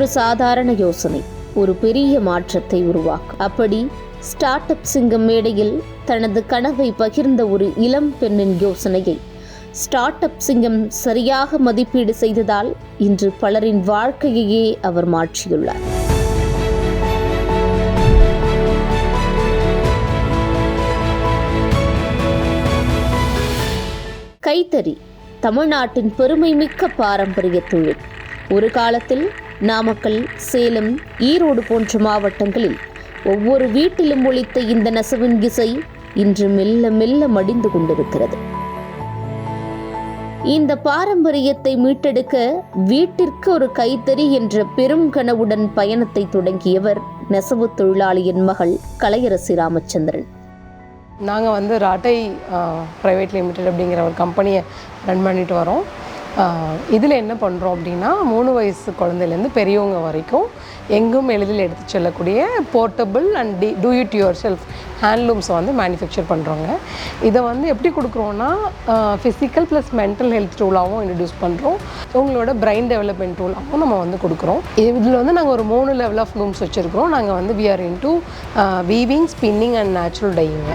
ஒரு சாதாரண யோசனை ஒரு பெரிய மாற்றத்தை உருவாக்கும். அப்படி ஸ்டார்ட் அப் சிங்கம் மேடையில் தனது கனவை பகிர்ந்த ஒரு இளம் பெண்ணின் யோசனையை ஸ்டார்ட் அப் சிங்கம் சரியாக மதிப்பீடு செய்ததால் இன்று பலரின் வாழ்க்கையையே அவர் மாற்றியுள்ளார். கைத்தறி தமிழ்நாட்டின் பெருமைமிக்க பாரம்பரிய தொழில். ஒரு காலத்தில் நாமக்கல், சேலம், ஈரோடு போன்ற மாவட்டங்களில் ஒவ்வொரு வீட்டிலும் ஒலித்த இந்த நெசவின் இசை இன்று மெல்ல மெல்ல மடிந்து கொண்டிருக்கிறது. இந்த பாரம்பரியத்தை மீட்டெடுக்க வீட்டிற்கு ஒரு கைத்தறி என்ற பெரும் கனவுடன் பயணத்தை தொடங்கியவர் நெசவு தொழிலாளியின் மகள் கலையரசி ராமச்சந்திரன். நாங்கள் ராட்டை ப்ரைவேட் லிமிடெட் அப்படிங்கிற ஒரு கம்பெனியை ரன் பண்ணிட்டு வரோம். இதில் என்ன பண்ணுறோம் அப்படின்னா 3 வயசு குழந்தையிலேருந்து பெரியவங்க வரைக்கும் எங்கும் எளிதில் எடுத்து செல்லக்கூடிய portable and do it yourself ஹேண்ட்லூம்ஸை மேனுஃபேக்சர் பண்ணுறோங்க. இதை எப்படி கொடுக்குறோன்னா ஃபிசிக்கல் ப்ளஸ் மென்டல் ஹெல்த் டூலாகவும் இன்ட்ரடியூஸ் பண்ணுறோம். உங்களோட பிரைன் டெவலப்மெண்ட் டூலாகவும் நம்ம கொடுக்குறோம். இதில் நாங்கள் ஒரு 3 லெவல் ஆஃப் லூம்ஸ் வச்சுருக்கிறோம். நாங்கள் we are into weaving, spinning and natural dyeing.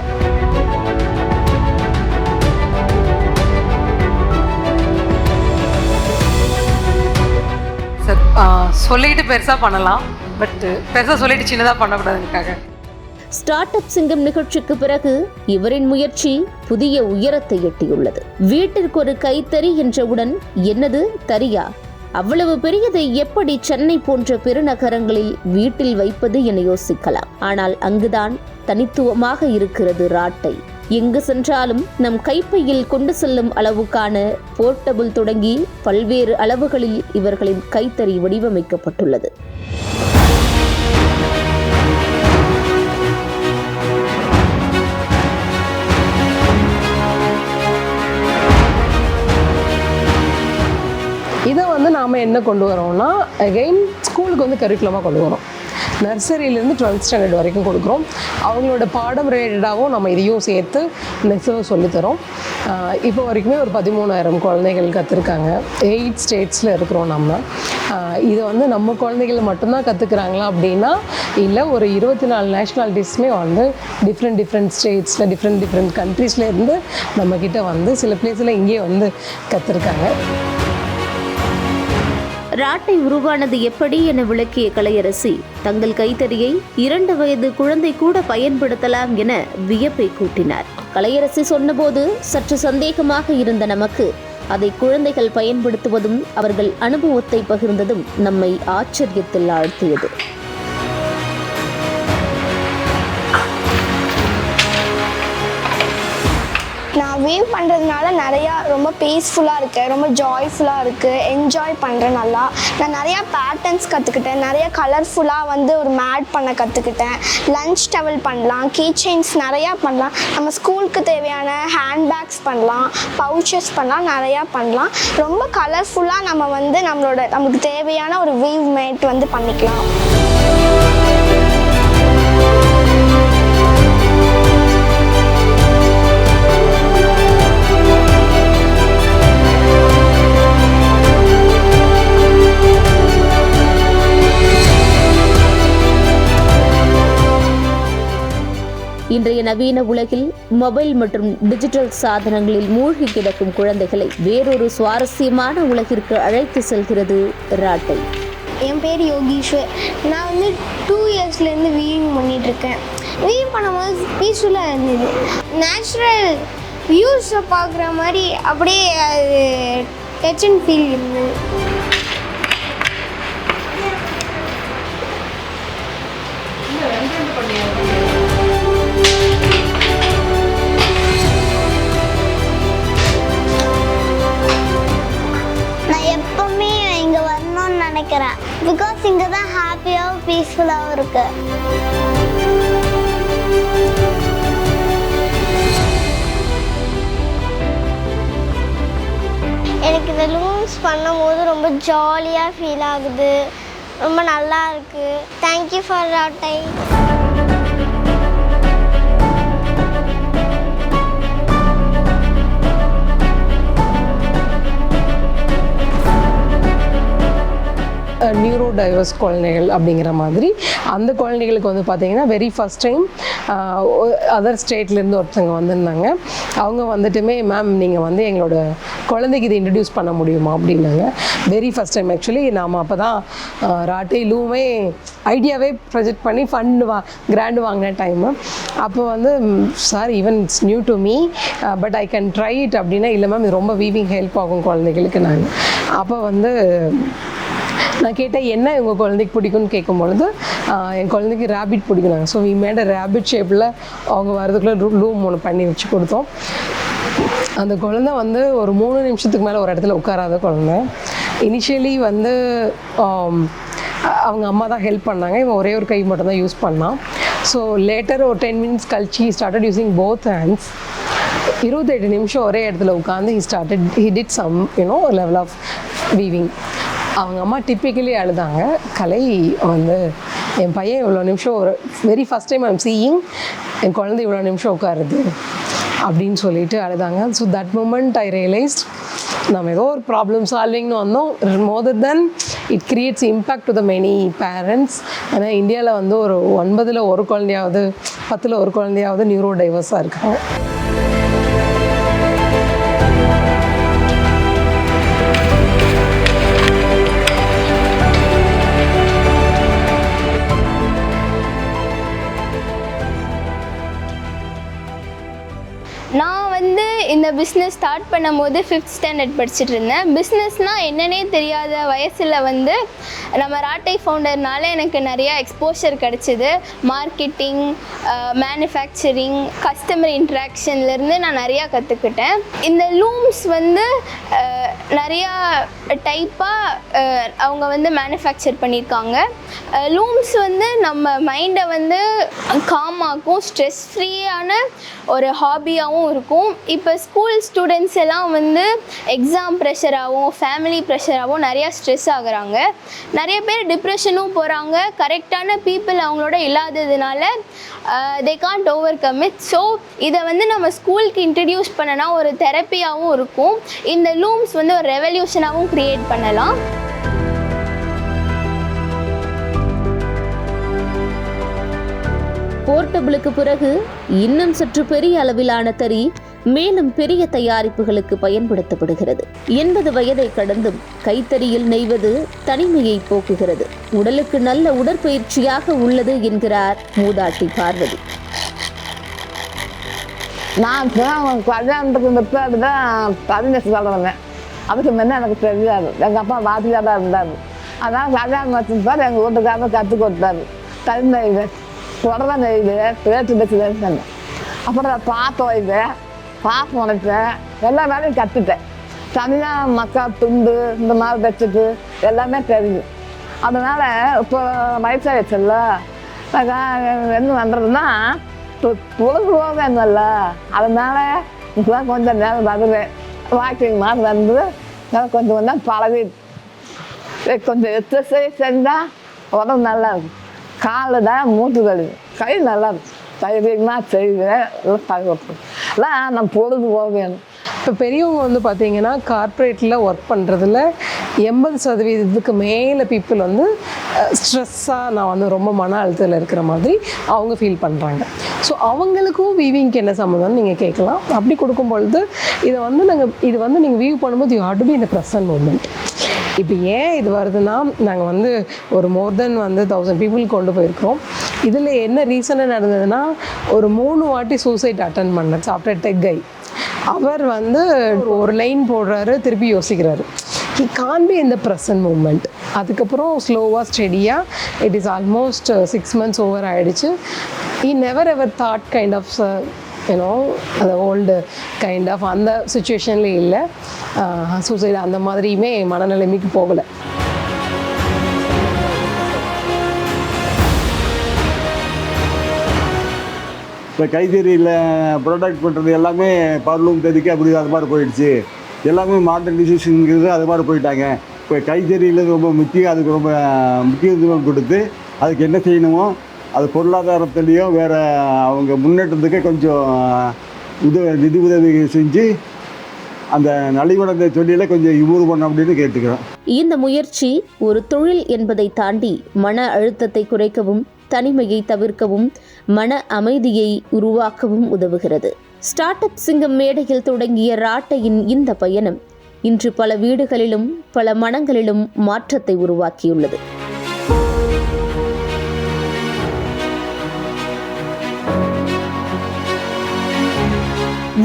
சொல்லிட்டு பெருசாக பண்ணலாம், பட் பெருசாக சொல்லிட்டு சின்னதாக பண்ணக்கூடாதுக்காக. ஸ்டார்ட் அப் சிங்கம் நிகழ்ச்சிக்கு பிறகு இவரின் முயற்சி புதிய உயரத்தை எட்டியுள்ளது. வீட்டிற்கு ஒரு கைத்தறி என்றவுடன் என்னது தறியா, அவ்வளவு பெரியதை எப்படி சென்னை போன்ற பெருநகரங்களில் வீட்டில் வைப்பது என யோசிக்கலாம். ஆனால் அங்குதான் தனித்துவமாக இருக்கிறது ராட்டை. எங்கு சென்றாலும் நம் கைப்பையில் கொண்டு செல்லும் அளவுக்கான போர்ட்டபிள் தொடங்கி பல்வேறு அளவுகளில் இவர்களின் கைத்தறி வடிவமைக்கப்பட்டுள்ளது. இதை நாம் என்ன கொண்டு வரோம்னா அகெயின் ஸ்கூலுக்கு கரிக்குலமாக கொண்டு வரோம். நர்சரியிலேருந்து 12th ஸ்டாண்டர்ட் வரைக்கும் கொடுக்குறோம். அவங்களோட பாடம் ரிலேட்டடாகவும் நம்ம இதையும் சேர்த்து நெசவு சொல்லித்தரோம். இப்போ வரைக்குமே ஒரு 13,000 குழந்தைகள் கற்றுருக்காங்க. 8 ஸ்டேட்ஸில் இருக்கிறோம் நம்ம. இதை நம்ம குழந்தைகள் மட்டும்தான் கற்றுக்குறாங்களா அப்படின்னா இல்லை, ஒரு 24 நேஷ்னாலிட்டிஸுமே டிஃப்ரெண்ட் ஸ்டேட்ஸில் டிஃப்ரெண்ட் கண்ட்ரீஸில் இருந்து நம்மக்கிட்ட சில பிளேஸில் இங்கேயே கற்றுருக்காங்க. ராட்டை உருவானது எப்படி என விளக்கிய கலையரசி தங்கள் கைத்தறியை 2 வயது குழந்தை கூட பயன்படுத்தலாம் என வியப்பை கூட்டினார். கலையரசி சொன்னபோது சற்று சந்தேகமாக இருந்த நமக்கு அதை குழந்தைகள் பயன்படுத்துவதும் அவர்கள் அனுபவத்தை பகிர்ந்ததும் நம்மை ஆச்சரியத்தில் ஆழ்த்தியது. நான் வீவ் பண்ணுறதுனால நிறையா ரொம்ப பீஸ்ஃபுல்லாக இருக்குது, ரொம்ப ஜாய்ஃபுல்லாக இருக்குது, என்ஜாய் பண்ணுறேன். நல்லா நான் நிறையா பேட்டர்ன்ஸ் கற்றுக்கிட்டேன், நிறையா கலர்ஃபுல்லாக ஒரு மேட் பண்ண கற்றுக்கிட்டேன். லஞ்ச் டவல் பண்ணலாம், கீ செயின்ஸ் நிறையா பண்ணலாம், நம்ம ஸ்கூலுக்கு தேவையான ஹேண்ட்பேக்ஸ் பண்ணலாம், பவுச்சஸ் பண்ணலாம், நிறையா பண்ணலாம். ரொம்ப கலர்ஃபுல்லாக நம்ம நமக்கு தேவையான ஒரு வீவ் மேட் பண்ணிக்கலாம். இன்றைய நவீன உலகில் மொபைல் மற்றும் டிஜிட்டல் சாதனங்களில் மூழ்கி கிடக்கும் குழந்தைகளை வேறொரு சுவாரஸ்யமான உலகிற்கு அழைத்து செல்கிறது ராட்டை. என் பேர் யோகீஸ்வர். நான் 2 இயர்ஸ்லேருந்து வீவிங் பண்ணிகிட்ருக்கேன். வீவ் பண்ணும்போது பீஸ்ஃபுல்லாக இருந்தது. நேச்சுரல் வியூஸை பார்க்குற மாதிரி அப்படியே அது டச் அண்ட் ஃபீல் இருந்தது. நினைக்கிறேன் பிகாஸ் இங்கே தான் ஹாப்பியாகவும் பீஸ்ஃபுல்லாகவும் இருக்கு. எனக்கு இந்த லூம்ஸ் பண்ணும்போது ரொம்ப ஜாலியாக ஃபீல் ஆகுது, ரொம்ப நல்லா இருக்கு. Thank you for Rattai. Neuro diverse குழந்தைகள் அப்படிங்கிற மாதிரி அந்த குழந்தைகளுக்கு வந்து பார்த்திங்கன்னா வெரி ஃபஸ்ட் டைம் அதர் ஸ்டேட்லேருந்து ஒருத்தவங்க வந்திருந்தாங்க. அவங்க வந்துட்டுமே மேம் நீங்கள் வந்து எங்களோட குழந்தைக்கு இது இன்ட்ரடியூஸ் பண்ண முடியுமா அப்படின்னாங்க. வெரி ஃபஸ்ட் டைம் ஆக்சுவலி நாம் அப்போ தான் ராட்டையிலுமே ஐடியாவே ப்ரொஜெக்ட் பண்ணி கிராண்டு வாங்கின டைமு. அப்போ வந்து sir even it's new to me but I can try it அப்படின்னா, இல்லை மேம் இது ரொம்ப வீவிங் ஹெல்ப் ஆகும் குழந்தைகளுக்கு. நாங்கள் அப்போ வந்து நான் கேட்டேன் என்ன உங்கள் குழந்தைக்கு பிடிக்கும்னு கேட்கும்பொழுது என் குழந்தைக்கு ரேபிட் பிடிக்குனாங்க. ஸோ வி மேட் ரேபிட் ஷேப்பில் அவங்க வரதுக்குள்ளே ரூம் ஒன்று பண்ணி வச்சு கொடுத்தோம். அந்த குழந்தை வந்து ஒரு 3 நிமிஷத்துக்கு மேலே ஒரு இடத்துல உட்காராத குழந்தை. இனிஷியலி வந்து அவங்க அம்மா தான் ஹெல்ப் பண்ணாங்க. இவன் ஒரே ஒரு கை மட்டும் தான் யூஸ் பண்ணான். ஸோ லேட்டர் ஒரு 10 minutes கழிச்சு ஸ்டார்டட் யூஸிங் போத் ஹேண்ட்ஸ். 28 நிமிஷம் ஒரே இடத்துல உட்காந்து he did some level of weaving. அவங்க அம்மா டிப்பிக்கலி அழுதாங்க. கலை வந்து என் பையன் இவ்வளோ நிமிஷம் ஒரு very first time I'm seeing என் குழந்தை இவ்வளோ நிமிஷம் உட்காருது அப்படின்னு சொல்லிட்டு அழுதாங்க. So that moment I realised நம்ம ஏதோ ஒரு ப்ராப்ளம் சால்விங்னு வந்தோம். More then it creates impact to the many parents. ஏன்னா இந்தியாவில் வந்து ஒரு 9ல் ஒரு குழந்தையாவது 10ல் ஒரு குழந்தையாவது நியூரோ டைவர்ஸாக இருக்காங்க. நான் வந்து இந்த பிஸ்னஸ் ஸ்டார்ட் பண்ணும்போது 5th ஸ்டாண்டர்ட் படிச்சுட்டு இருந்தேன். பிஸ்னஸ்னால் என்னன்னே தெரியாத வயசில் வந்து நம்ம ராட்டை ஃபவுண்டர்னால எனக்கு நிறையா எக்ஸ்போஷர் கிடச்சிது. மார்க்கெட்டிங், மேனுஃபேக்சரிங், கஸ்டமர் இன்ட்ராக்ஷன்லேருந்து நான் நிறையா கற்றுக்கிட்டேன். இந்த லூம்ஸ் வந்து நிறையா டைப்பாக அவங்க வந்து மேனுஃபேக்சர் பண்ணியிருக்காங்க. லூம்ஸ் வந்து நம்ம மைண்டை வந்து காமாக்கும், ஸ்ட்ரெஸ் ஃப்ரீயான ஒரு ஹாபியாகவும் இருக்கும். இப்போ ஸ்கூல் ஸ்டூடெண்ட்ஸ் எல்லாம் வந்து எக்ஸாம் ப்ரெஷராகவும் ஃபேமிலி ப்ரெஷராகவும் நிறையா ஸ்ட்ரெஸ் ஆகுறாங்க. நிறைய பேர் டிப்ரெஷனும் போகிறாங்க. கரெக்டான பீப்புள் அவங்களோட இல்லாததுனால they can't overcome it. So இதை வந்து நம்ம ஸ்கூலுக்கு இன்ட்ரடியூஸ் பண்ணனா ஒரு தெரப்பியாகவும் இருக்கும். இந்த லூம்ஸ் வந்து ஒரு ரெவல்யூஷனாகவும் க்ரியேட் பண்ணலாம். போர்ட்டபிளுக்கு பிறகு இன்னும் சற்று பெரிய அளவிலான தறி மேலும் பெரிய தயாரிப்புகளுக்கு பயன்படுத்தப்படுகிறது. 80 வயதை கடந்தும் கைத்தறியில் நெய்வது தனிமையை போக்குகிறது, உடலுக்கு நல்ல உடற்பயிற்சியாக உள்ளது என்கிறார் மூதாட்டி பார்வதி. நான் கல்யாணத்துக்கு முன்னாடி தான் பதினெட்டு வந்தேன். அதுக்கு முன்னே எனக்கு தெரியாது. எங்கள் அப்பா வாத்தியாக தான் இருந்தார். அதனால் கல்யாணம் வச்சுருப்பார். எங்கள் வீட்டுக்காரங்க கற்றுக் கொடுத்தாரு. கல் நெய்து, புடவை நெய்து, பேச்சு பேச்சு. அப்புறம் பாத்து வைப்பேன், பாக்கு உடைப்பேன், எல்லா வேலையும் கற்றுட்டேன். தனியாக மக்கா துண்டு இந்த மாதிரி தைச்சிட்டு எல்லாமே தெரியும். அதனால் இப்போ வயசாகிடுச்சுல்ல, என்ன பண்ணுறதுன்னா பொழுதுபோக என்னல்ல, அதனால் இப்போதான் கொஞ்சம் நேரம் வருவேன். வாக்கிங் மாதிரி வந்து கொஞ்சம் கொஞ்சம் பழகி கொஞ்சம் எக்ஸசைஸ் செஞ்சால் உடம்பு நல்லா இருக்கும். காலு தான் மூட்டு கழுவு, கை நல்லா இருக்கும். தைரியமாக செய்வேன், எல்லாம் பழகப்படும். எல்லாம் நம்ம பொழுதுபோக வேணும். இப்போ பெரியவங்க வந்து பார்த்திங்கன்னா கார்ப்பரேட்டில் ஒர்க் பண்ணுறதுல 80% மேலே பீப்புள் வந்து ஸ்ட்ரெஸ்ஸாக நான் வந்து ரொம்ப மன அழுத்தத்தில் இருக்கிற மாதிரி அவங்க ஃபீல் பண்ணுறாங்க. ஸோ அவங்களுக்கும் வீவிங்க்கு என்ன சம்மந்தம்னு நீங்கள் கேட்கலாம். அப்படி கொடுக்கும்பொழுது இது வந்து நீங்கள் வீவ் பண்ணும்போது you have to be in the present moment. இப்போ ஏன் இது வருதுன்னா, நாங்கள் வந்து ஒரு மோர் தென் வந்து 1000 பீப்புள் கொண்டு போயிருக்கிறோம். இதில் என்ன ரீசனாக நடந்ததுன்னா, ஒரு 3 வாட்டி சூசைட் அட்டன் பண்ணார் சாஃப்ட்வேர் டெக் கை. அவர் வந்து ஒரு லைன் போடுறாரு, திருப்பி யோசிக்கிறாரு. He can be in the present moment. அதுக்கப்புறம் ஸ்லோவாக ஸ்டெடியாக it is almost 6 months over ஆகிடுச்சு. He never ever thought kind of அந்த ஓல்டு கைண்ட் ஆஃப் அந்த சுச்சுவேஷன்லேயே இல்லை. சூசைடு அந்த மாதிரியுமே மனநிலைமைக்கு போகலை. இப்போ கைத்தறியில் ப்ரொடக்ட் பண்ணுறது எல்லாமே பர்லூம் தறிக்கு அப்படி அது மாதிரி போயிடுச்சு. எல்லாமே மாடர்ன் டிசிஷனுங்கிறது அது மாதிரி போயிட்டாங்க. இப்போ கைத்தறியில் ரொம்ப முக்கியம், அதுக்கு ரொம்ப முக்கியத்துவம் கொடுத்து அதுக்கு என்ன செய்யணுமோ அது பொருளாதாரத்துலேயும் வேறு அவங்க முன்னேற்றத்துக்கு கொஞ்சம் நிதி உதவி செஞ்சு அந்த நலிவுணர்ந்த தொழிலை கொஞ்சம் இம்ப்ரூவ் பண்ண அப்படின்னு கேட்டுக்கிறேன். இந்த முயற்சி ஒரு தொழில் என்பதை தாண்டி மன அழுத்தத்தை குறைக்கவும், தனிமையை தவிர்க்கவும், மன அமைதியை உருவாக்கவும் உதவுகிறது. ஸ்டார்ட் அப் சிங்கம் மேடையில் தொடங்கிய ராட்டையின் இந்த பயணம் இன்று பல வீடுகளிலும் பல மனங்களிலும் மாற்றத்தை உருவாக்கியுள்ளது.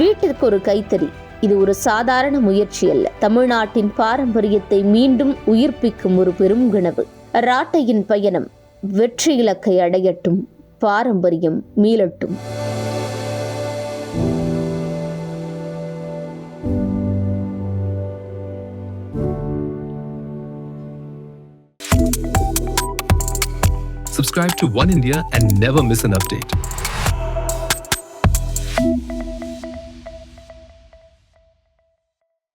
வீட்டிற்கு ஒரு கைத்தறி இது ஒரு சாதாரண முயற்சி அல்ல. தமிழ்நாட்டின் பாரம்பரியத்தை மீண்டும் உயிர்ப்பிக்கும் ஒரு பெரும் கனவு. ராட்டையின் பயணம் வெற்றி இலக்கை அடையட்டும், பாரம்பரியம் மீளட்டும். Subscribe to One India and never miss an update.